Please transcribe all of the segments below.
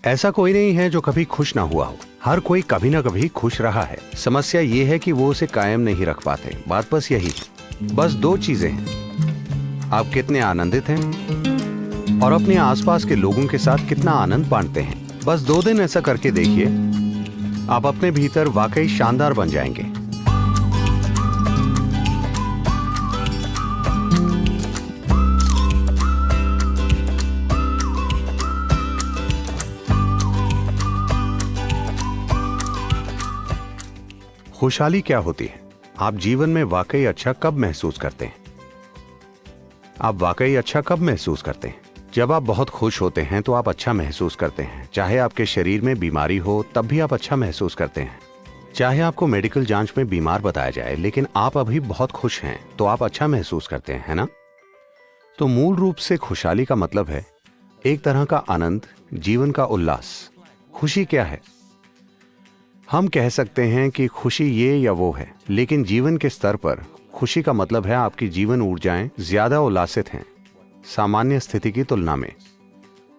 ऐसा कोई नहीं है जो कभी खुश ना हुआ हो। हर कोई कभी ना कभी खुश रहा है। समस्या ये है कि वो उसे कायम नहीं रख पाते। बात बस यही है। बस दो चीजें हैं, आप कितने आनंदित हैं और अपने आसपास के लोगों के साथ कितना आनंद बांटते हैं। बस 2 दिन ऐसा करके देखिए, आप अपने भीतर वाकई शानदार बन जाएंगे। खुशहाली क्या होती है? आप जीवन में वाकई अच्छा कब महसूस करते हैं? आप वाकई अच्छा कब महसूस करते हैं? जब आप बहुत खुश होते हैं तो आप अच्छा महसूस करते हैं। चाहे आपके शरीर में बीमारी हो तब भी आप अच्छा महसूस करते हैं। चाहे आपको मेडिकल जांच में बीमार बताया जाए लेकिन आप अभी बहुत खुश हैं तो आप अच्छा महसूस करते हैं, है ना? तो मूल रूप से खुशहाली का मतलब है एक तरह का आनंद, जीवन का उल्लास। खुशी क्या है? हम कह सकते हैं कि खुशी ये या वो है, लेकिन जीवन के स्तर पर खुशी का मतलब है आपकी जीवन ऊर्जाएं ज्यादा उल्लासित हैं सामान्य स्थिति की तुलना में।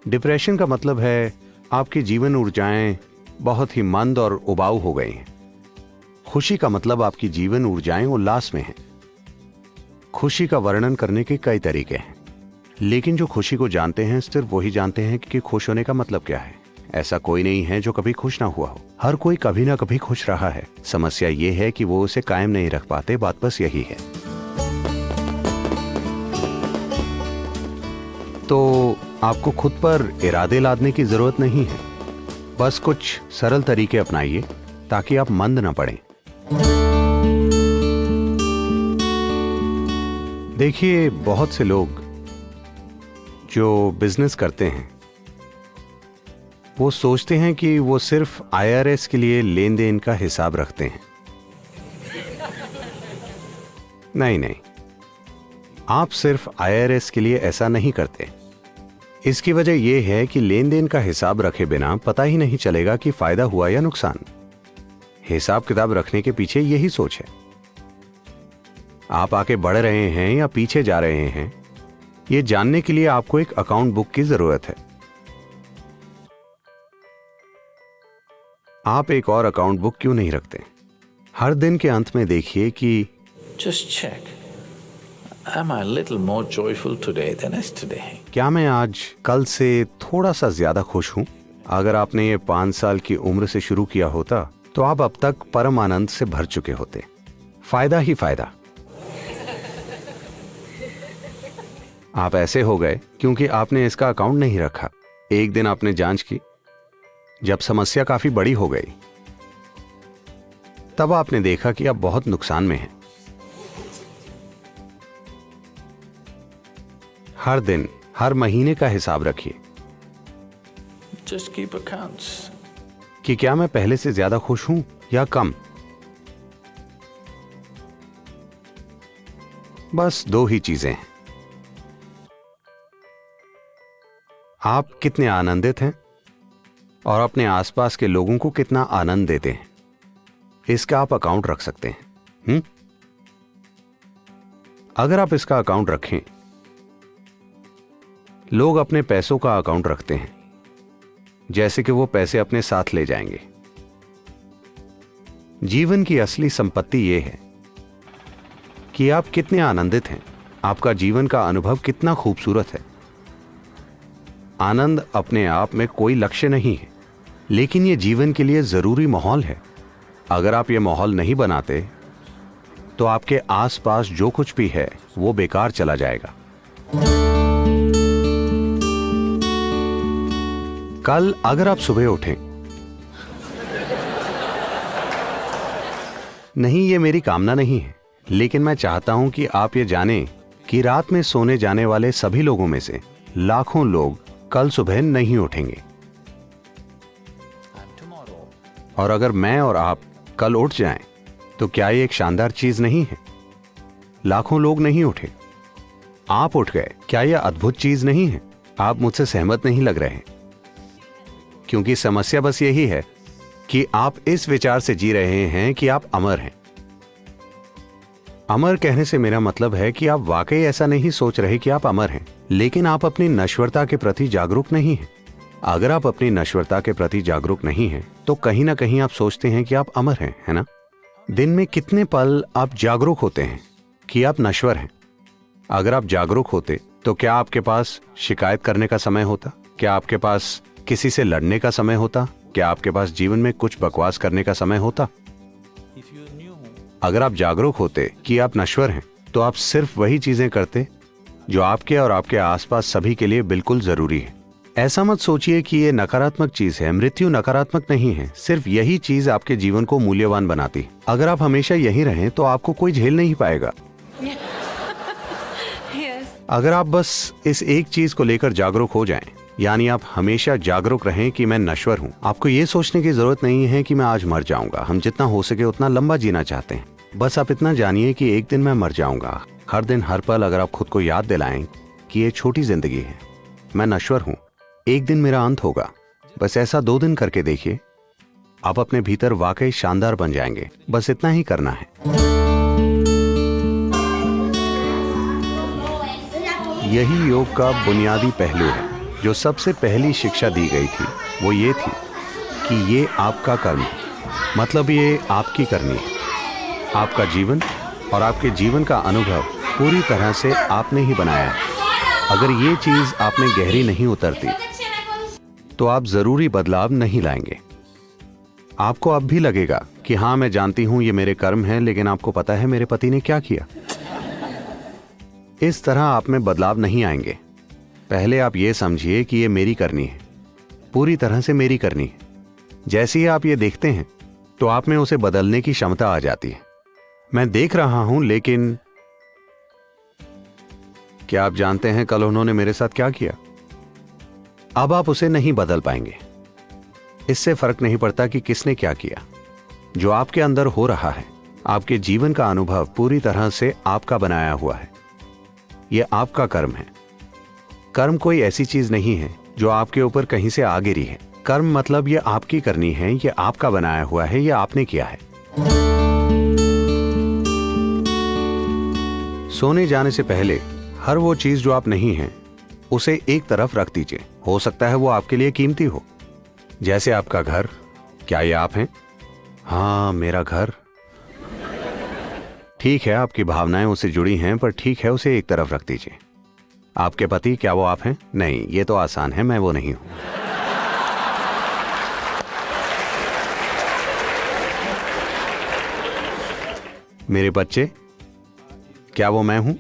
डिप्रेशन का मतलब है आपकी जीवन ऊर्जाएं बहुत ही मंद और उबाऊ हो गई हैं। खुशी का मतलब आपकी जीवन ऊर्जाएं उल्लास में हैं। खुशी का वर्णन करने के कई तरीके हैं, लेकिन जो खुशी को जानते हैं सिर्फ वही जानते हैं कि खुश होने का मतलब क्या है। ऐसा कोई नहीं है जो कभी खुश ना हुआ हो। हर कोई कभी ना कभी खुश रहा है। समस्या ये है कि वो उसे कायम नहीं रख पाते। बात बस यही है। तो आपको खुद पर इरादे लादने की जरूरत नहीं है। बस कुछ सरल तरीके अपनाइए ताकि आप मंद ना पड़ें। देखिए, बहुत से लोग जो बिजनेस करते हैं वो सोचते हैं कि वो सिर्फ IRS के लिए लेन देन का हिसाब रखते हैं। नहीं नहीं, आप सिर्फ IRS के लिए ऐसा नहीं करते। इसकी वजह यह है कि लेन देन का हिसाब रखे बिना पता ही नहीं चलेगा कि फायदा हुआ या नुकसान। हिसाब किताब रखने के पीछे यही सोच है। आप आगे बढ़ रहे हैं या पीछे जा रहे हैं, यह जानने के लिए आपको एक अकाउंट बुक की जरूरत है। आप एक और अकाउंट बुक क्यों नहीं रखते? हर दिन के अंत में देखिए कि Just check. Am I a little more joyful today than yesterday? क्या मैं आज कल से थोड़ा सा ज्यादा खुश हूं? अगर आपने ये 5 साल की उम्र से शुरू किया होता तो आप अब तक परम आनंद से भर चुके होते। फायदा ही फायदा। आप ऐसे हो गए क्योंकि आपने इसका अकाउंट नहीं रखा। एक दिन आपने जांच की, जब समस्या काफी बड़ी हो गई तब आपने देखा कि आप बहुत नुकसान में हैं। हर दिन, हर महीने का हिसाब रखिए। Just keep accounts. कि क्या मैं पहले से ज्यादा खुश हूं या कम? बस 2 ही चीजें हैं। आप कितने आनंदित हैं और अपने आसपास के लोगों को कितना आनंद देते हैं, इसका आप अकाउंट रख सकते हैं। अगर आप इसका अकाउंट रखें, लोग अपने पैसों का अकाउंट रखते हैं, जैसे कि वो पैसे अपने साथ ले जाएंगे। जीवन की असली संपत्ति यह है कि आप कितने आनंदित हैं, आपका जीवन का अनुभव कितना खूबसूरत है। आनंद अपने आप में कोई लक्ष्य नहीं है, लेकिन यह जीवन के लिए जरूरी माहौल है। अगर आप यह माहौल नहीं बनाते तो आपके आसपास जो कुछ भी है वो बेकार चला जाएगा। कल अगर आप सुबह उठें, नहीं ये मेरी कामना नहीं है, लेकिन मैं चाहता हूं कि आप ये जानें कि रात में सोने जाने वाले सभी लोगों में से लाखों लोग कल सुबह नहीं उठेंगे। और अगर मैं और आप कल उठ जाएं, तो क्या ये एक शानदार चीज नहीं है? लाखों लोग नहीं उठे, आप उठ गए। क्या यह अद्भुत चीज नहीं है? आप मुझसे सहमत नहीं लग रहे हैं, क्योंकि समस्या बस यही है कि आप इस विचार से जी रहे हैं कि आप अमर हैं। अमर कहने से मेरा मतलब है कि आप वाकई ऐसा नहीं सोच रहे कि आप अमर हैं, लेकिन आप अपनी नश्वरता के प्रति जागरूक नहीं हैं। अगर आप अपनी नश्वरता के प्रति जागरूक नहीं हैं, तो कहीं ना कहीं आप सोचते हैं कि आप अमर हैं, है ना? दिन में कितने पल आप जागरूक होते हैं कि आप नश्वर हैं? अगर आप जागरूक होते तो क्या आपके पास शिकायत करने का समय होता? क्या आपके पास किसी से लड़ने का समय होता? क्या आपके पास जीवन में कुछ बकवास करने का समय होता? अगर आप जागरूक होते कि आप नश्वर हैं, तो आप सिर्फ वही चीजें करते जो आपके और आपके आसपास सभी के लिए बिल्कुल जरूरी है। ऐसा मत सोचिए कि ये नकारात्मक चीज है। मृत्यु नकारात्मक नहीं है, सिर्फ यही चीज आपके जीवन को मूल्यवान बनाती है। अगर आप हमेशा यहीं रहें तो आपको कोई झेल नहीं पाएगा। अगर आप बस इस एक चीज को लेकर जागरूक हो जाएं, यानी आप हमेशा जागरूक रहें कि मैं नश्वर हूं, आपको ये सोचने की जरूरत नहीं है कि मैं आज मर जाऊंगा। हम जितना हो सके उतना लंबा जीना चाहते हैं। बस आप इतना जानिए कि एक दिन मैं मर जाऊंगा। हर दिन हर पल अगर आप खुद को याद दिलाएं कि ये छोटी जिंदगी है, मैं नश्वर हूं, एक दिन मेरा अंत होगा, बस ऐसा 2 दिन करके देखिए, आप अपने भीतर वाकई शानदार बन जाएंगे। बस इतना ही करना है। यही योग का बुनियादी पहलू है। जो सबसे पहली शिक्षा दी गई थी वो ये थी कि ये आपका कर्म है, मतलब ये आपकी करनी है। आपका जीवन और आपके जीवन का अनुभव पूरी तरह से आपने ही बनाया है। अगर ये चीज आप में गहरी नहीं उतरती तो आप जरूरी बदलाव नहीं लाएंगे। आपको अब भी लगेगा कि हाँ, मैं जानती हूं ये मेरे कर्म हैं, लेकिन आपको पता है मेरे पति ने क्या किया। इस तरह आप में बदलाव नहीं आएंगे। पहले आप ये समझिए कि ये मेरी करनी है, पूरी तरह से मेरी करनी है। जैसे ही आप ये देखते हैं तो आप में उसे बदलने की क्षमता आ जाती है। मैं देख रहा हूं, लेकिन क्या आप जानते हैं कल उन्होंने मेरे साथ क्या किया? अब आप उसे नहीं बदल पाएंगे। इससे फर्क नहीं पड़ता कि किसने क्या किया। जो आपके अंदर हो रहा है, आपके जीवन का अनुभव पूरी तरह से आपका बनाया हुआ है। यह आपका कर्म है। कर्म कोई ऐसी चीज नहीं है जो आपके ऊपर कहीं से आ गिरी है। कर्म मतलब यह आपकी करनी है, यह आपका बनाया हुआ है, यह आपने किया है। सोने जाने से पहले हर वो चीज जो आप नहीं हैं, उसे एक तरफ रख दीजिए। हो सकता है वो आपके लिए कीमती हो, जैसे आपका घर। क्या ये आप हैं? हाँ, मेरा घर। ठीक है, आपकी भावनाएं उससे जुड़ी हैं, पर ठीक है, उसे एक तरफ रख दीजिए। आपके पति, क्या वो आप हैं? नहीं, ये तो आसान है, मैं वो नहीं हूं। मेरे बच्चे, क्या वो मैं हूं?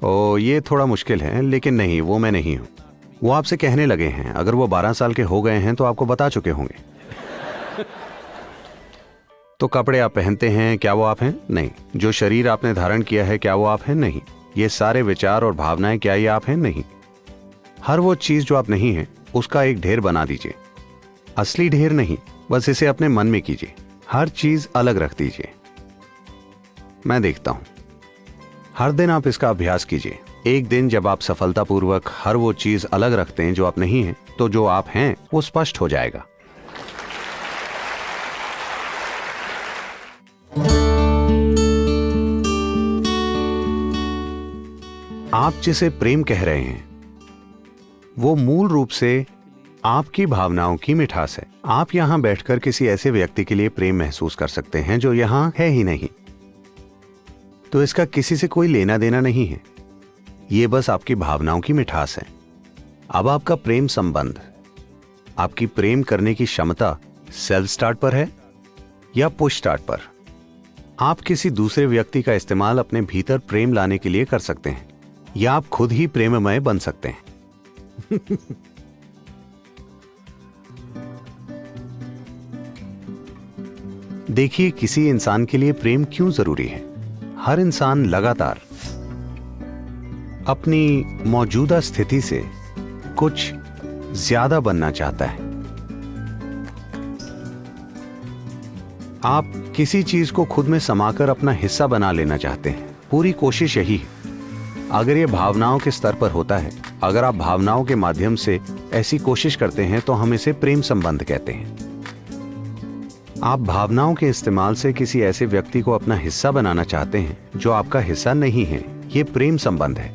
ओ, ये थोड़ा मुश्किल है, लेकिन नहीं, वो मैं नहीं हूं। वो आपसे कहने लगे हैं। अगर वो 12 साल के हो गए हैं तो आपको बता चुके होंगे। तो कपड़े आप पहनते हैं, क्या वो आप हैं? नहीं। जो शरीर आपने धारण किया है, क्या वो आप हैं? नहीं। ये सारे विचार और भावनाएं, क्या ये आप हैं? नहीं। हर वो चीज जो आप नहीं हैं, उसका एक ढेर बना दीजिए। असली ढेर नहीं, बस इसे अपने मन में कीजिए। हर चीज अलग रख दीजिए। मैं देखता हूं। हर दिन आप इसका अभ्यास कीजिए। एक दिन जब आप सफलतापूर्वक हर वो चीज अलग रखते हैं जो आप नहीं हैं, तो जो आप हैं वो स्पष्ट हो जाएगा। आप जिसे प्रेम कह रहे हैं, वो मूल रूप से आपकी भावनाओं की मिठास है। आप यहां बैठकर किसी ऐसे व्यक्ति के लिए प्रेम महसूस कर सकते हैं जो यहां है ही नहीं, तो इसका किसी से कोई लेना देना नहीं है। ये बस आपकी भावनाओं की मिठास है। अब आपका प्रेम संबंध, आपकी प्रेम करने की क्षमता सेल्फ स्टार्ट पर है या पुश स्टार्ट पर? आप किसी दूसरे व्यक्ति का इस्तेमाल अपने भीतर प्रेम लाने के लिए कर सकते हैं, या आप खुद ही प्रेममय बन सकते हैं। देखिए, किसी इंसान के लिए प्रेम क्यों जरूरी है? हर इंसान लगातार अपनी मौजूदा स्थिति से कुछ ज्यादा बनना चाहता है। आप किसी चीज को खुद में समाकर अपना हिस्सा बना लेना चाहते हैं। पूरी कोशिश यही है। अगर ये भावनाओं के स्तर पर होता है, अगर आप भावनाओं के माध्यम से ऐसी कोशिश करते हैं, तो हम इसे प्रेम संबंध कहते हैं। आप भावनाओं के इस्तेमाल से किसी ऐसे व्यक्ति को अपना हिस्सा बनाना चाहते हैं जो आपका हिस्सा नहीं है। ये प्रेम संबंध है।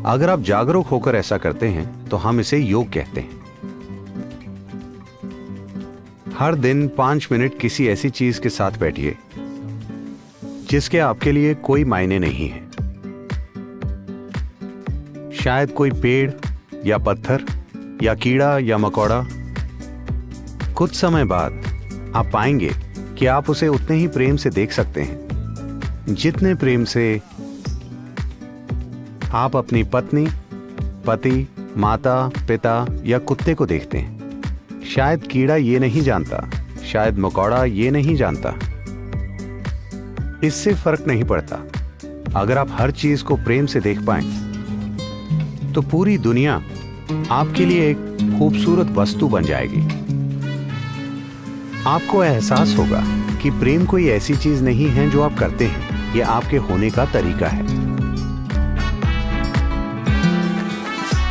अगर आप जागरूक होकर ऐसा करते हैं तो हम इसे योग कहते हैं। हर दिन 5 मिनट किसी ऐसी चीज के साथ बैठिए जिसके आपके लिए कोई मायने नहीं है। शायद कोई पेड़ या पत्थर या कीड़ा या मकोड़ा। कुछ समय बाद आप पाएंगे कि आप उसे उतने ही प्रेम से देख सकते हैं जितने प्रेम से आप अपनी पत्नी, पति, माता, पिता या कुत्ते को देखते हैं। शायद कीड़ा ये नहीं जानता, शायद मकोड़ा ये नहीं जानता। इससे फर्क नहीं पड़ता। अगर आप हर चीज को प्रेम से देख पाएं तो पूरी दुनिया आपके लिए एक खूबसूरत वस्तु बन जाएगी। आपको एहसास होगा कि प्रेम कोई ऐसी चीज नहीं है जो आप करते हैं, यह आपके होने का तरीका है।